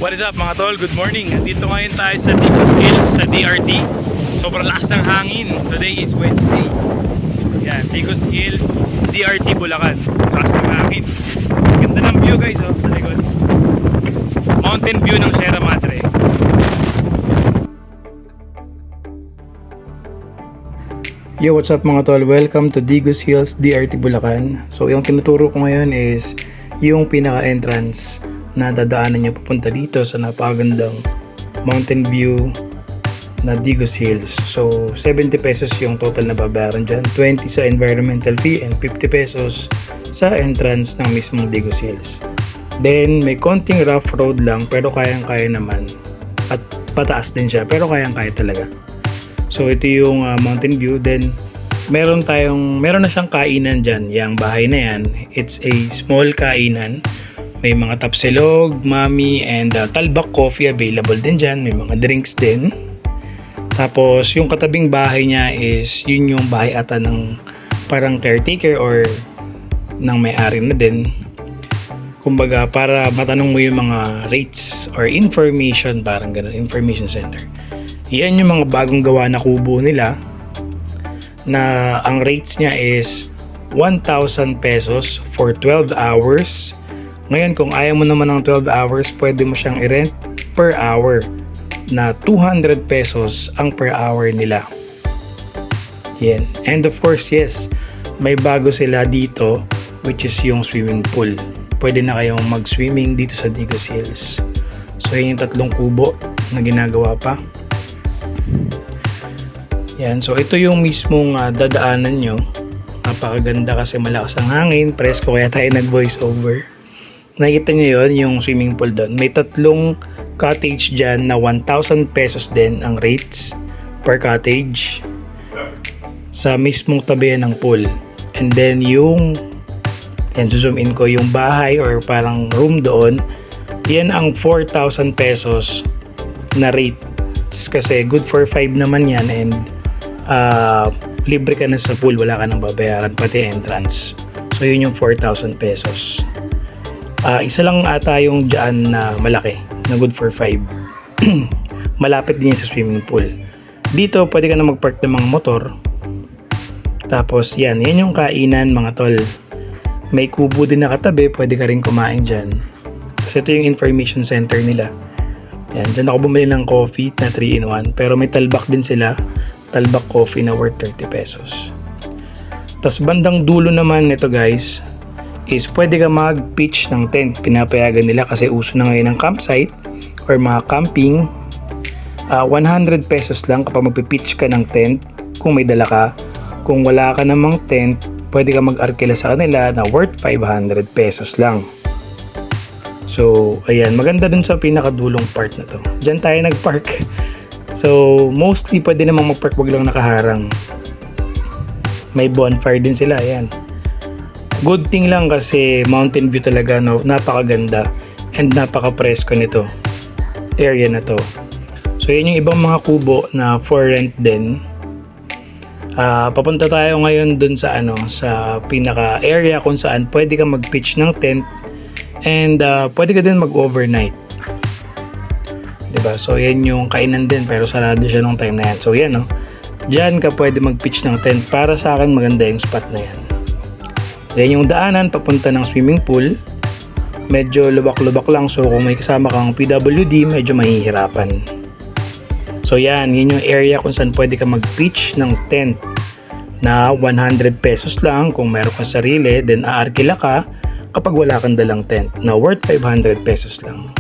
What is up mga tol? Good morning. Nandito ngayon tayo sa Digos Hills sa DRT. Sobrang lakas ng hangin. Today is Wednesday. Yan, Digos Hills, DRT Bulacan. Lakas ng hangin. Ganda ng view guys sa likod. Mountain view ng Sierra Madre. Yo, what's up mga tol? Welcome to Digos Hills, DRT Bulacan. So yung tinuturo ko ngayon is yung pinaka-entrance na dadaanan nyo papunta dito sa napakagandang mountain view na Digos Hills. So 70 pesos yung total na babayaran dyan, 20 sa environmental fee and 50 pesos sa entrance ng mismong Digos Hills. Then may konting rough road lang pero kayang-kaya naman, at pataas din siya pero kayang-kaya talaga. So ito yung mountain view. Then meron na siyang kainan dyan. Yung bahay na yan, it's a small kainan. May mga tapsilog, mami, and talbak coffee available din dyan. May mga drinks din. Tapos yung katabing bahay niya is yun yung bahay ata ng parang caretaker or ng may-ari na din. Kumbaga para matanong mo yung mga rates or information, parang ganun, information center. Yan yung mga bagong gawa na kubo nila na ang rates niya is 1,000 pesos for 12 hours. Ngayon kung ayaw mo naman ng 12 hours, pwede mo siyang i-rent per hour na 200 pesos ang per hour nila. Yan. And of course, yes, may bago sila dito which is yung swimming pool. Pwede na kayong mag-swimming dito sa Digos Hills. So yun yung tatlong kubo na ginagawa pa. Yan, so ito yung mismong dadaanan nyo. Napakaganda kasi malakas ang hangin, presko, kaya tayo nag-voice over. Nakikita nyo yun, yung swimming pool doon. May tatlong cottage dyan na 1,000 pesos din ang rates per cottage sa mismong tabi ng pool. And then yung, yan, zoom in ko, yung bahay or parang room doon, yan ang 4,000 pesos na rate. Kasi good for 5 naman yan, and libre ka na sa pool, wala ka nang babayaran pati entrance. So yun yung 4,000 pesos. Isa lang ata yung dyan na malaki na good for 5. Malapit din yan sa swimming pool. Dito pwede ka na magpark ng mga motor. Tapos yan yung kainan mga tol. May kubo din na katabi, pwede ka rin kumain dyan. Kasi ito yung information center nila. Yan, dyan ako bumili ng coffee na 3-in-1. Pero may talbak din sila. Talbak coffee na worth 30 pesos. Tapos bandang dulo naman nito guys, is pwede ka mag-pitch ng tent. Pinapayagan nila kasi uso na ngayon ng campsite or mga camping. 100 pesos lang kapag magpipitch ka ng tent kung may dala ka. Kung wala ka namang tent, pwede ka mag-arkila sa kanila na worth 500 pesos lang. So, ayan, maganda dun sa pinakadulong part na to. Diyan tayo nag-park. So, mostly pwede namang mag-park, wag lang nakaharang. May bonfire din sila, ayan. Good thing lang kasi mountain view talaga, no? Napakaganda and napaka-presko nito area na to. So, yun yung ibang mga kubo na for rent din. Papunta tayo ngayon dun sa sa pinaka-area kung saan pwede ka mag-pitch ng tent. And pwede ka din mag-overnight. Diba? So yan yung kainan din pero sarado siya nung time na yan. So yan, no? Diyan ka pwede mag-pitch ng tent. Para sa akin maganda yung spot na yan. Yan yung daanan papunta ng swimming pool. Medyo lubak-lubak lang, so kung may kasama kang PWD medyo mahihirapan. So yan yung area kung saan pwede ka mag-pitch ng tent na 100 pesos lang kung meron ka sarili. Then aarkila ka kapag wala kang dalang tent na worth 500 pesos lang.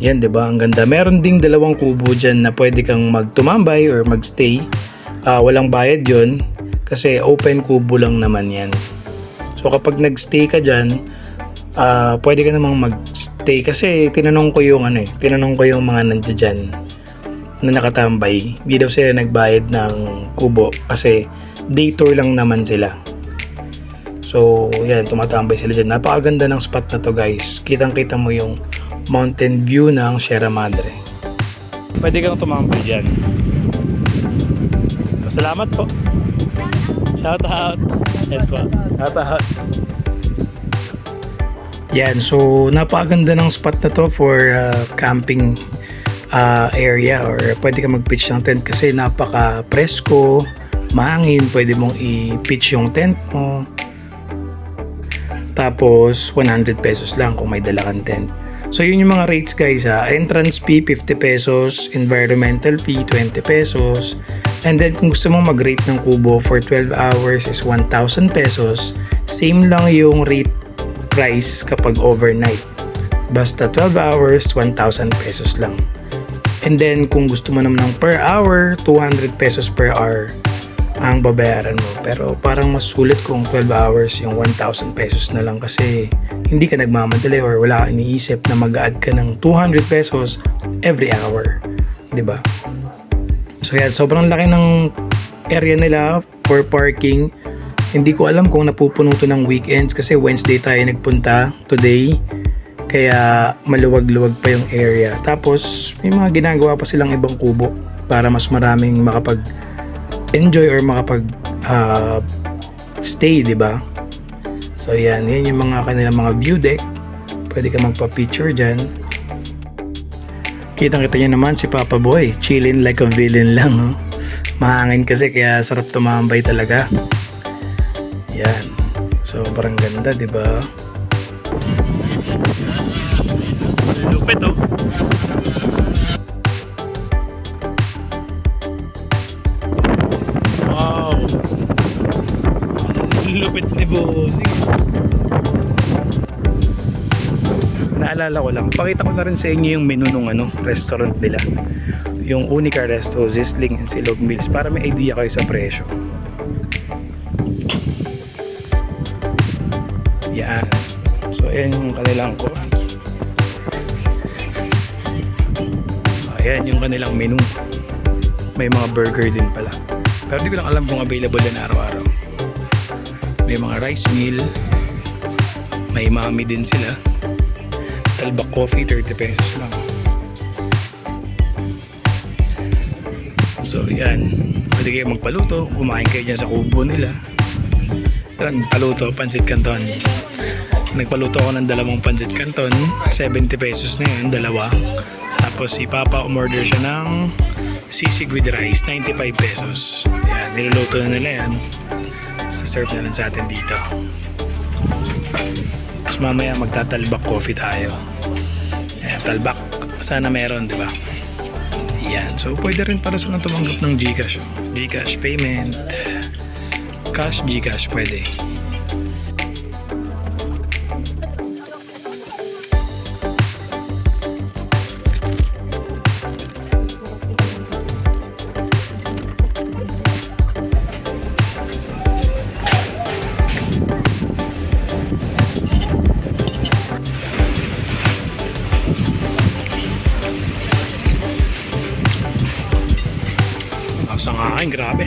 Yan, diba? Ang ganda. Meron ding dalawang kubo dyan na pwede kang magtumambay or magstay. Walang bayad yon kasi open kubo lang naman yan. So kapag nagstay ka dyan, pwede ka namang magstay kasi tinanong ko yung mga nandiyan dyan na nakatambay. Hindi daw sila nagbayad ng kubo kasi day tour lang naman sila. So, yan, tumatambay sila dyan. Napakaganda ng spot na to guys. Kitang-kita mo yung mountain view ng Sierra Madre. Pwede kang tumambay dyan. Salamat po. Shout out. Yes po. Shout out. Yan, so napakaganda ng spot na to for camping area, or pwede ka mag-pitch ng tent kasi napaka-presko, mahangin, pwede mong i-pitch yung tent mo. Tapos 100 pesos lang kung may dala kang tent. So yun yung mga rates guys ha. Entrance fee 50 pesos, environmental fee 20 pesos, and then kung gusto mong mag-rate ng kubo for 12 hours is 1,000 pesos. Same lang yung rate price kapag overnight. Basta 12 hours, 1,000 pesos lang. And then kung gusto mo naman ng per hour, 200 pesos per hour ang babayaran mo. Pero parang mas sulit kung 12 hours yung 1,000 pesos na lang kasi hindi ka nagmamadali or wala ka iniisip na mag-add ka ng 200 pesos every hour. 'Di ba? So yan, sobrang laki ng area nila for parking. Hindi ko alam kung napupuno to ng weekends kasi Wednesday tayo nagpunta today. Kaya maluwag-luwag pa yung area. Tapos may mga ginagawa pa silang ibang kubo para mas maraming makapag-enjoy or makapag-stay, di ba? So yan yung mga kanilang mga view deck. Pwede ka magpa-picture dyan. Kitang-kita nyo naman si Papa Boy, chillin' like a villain lang. No? Mahangin kasi kaya sarap tumambay talaga. Yan. So parang ganda, di ba? Lupit oh. Wow. Lupit ni Bossing. Naalala ko lang, pakita ko na rin sa inyo yung menu ng restaurant nila. Yung Unica Resto, Zisling and Silog Mills para may idea kayo sa presyo. Yan. So ayan yung kanilang coffee. Ayan yung kanilang menu. May mga burger din pala. Pero di ko lang alam kung available din araw-araw. May mga rice meal. May mami din sila. Talbak coffee, 30 pesos lang. So yan. Pwede kayo magpaluto. Kumain kayo dyan sa kubo nila. Yan, paluto, pansit canton. Nagpaluto ako ng 2 pansit canton. 70 pesos na yun, 2. Tapos si Papa umorder siya ng sisig with rice, 95 pesos. Yan, niluluto na nila yan. Serve na lang sa atin dito. Tapos mamaya magtatalbak coffee tayo. Ayan, talbak. Sana meron, di ba? Yan. So, pwede rin para sa tumanggap ng GCash. GCash payment. Cash, GCash, pwede. Sa ngain, grabe.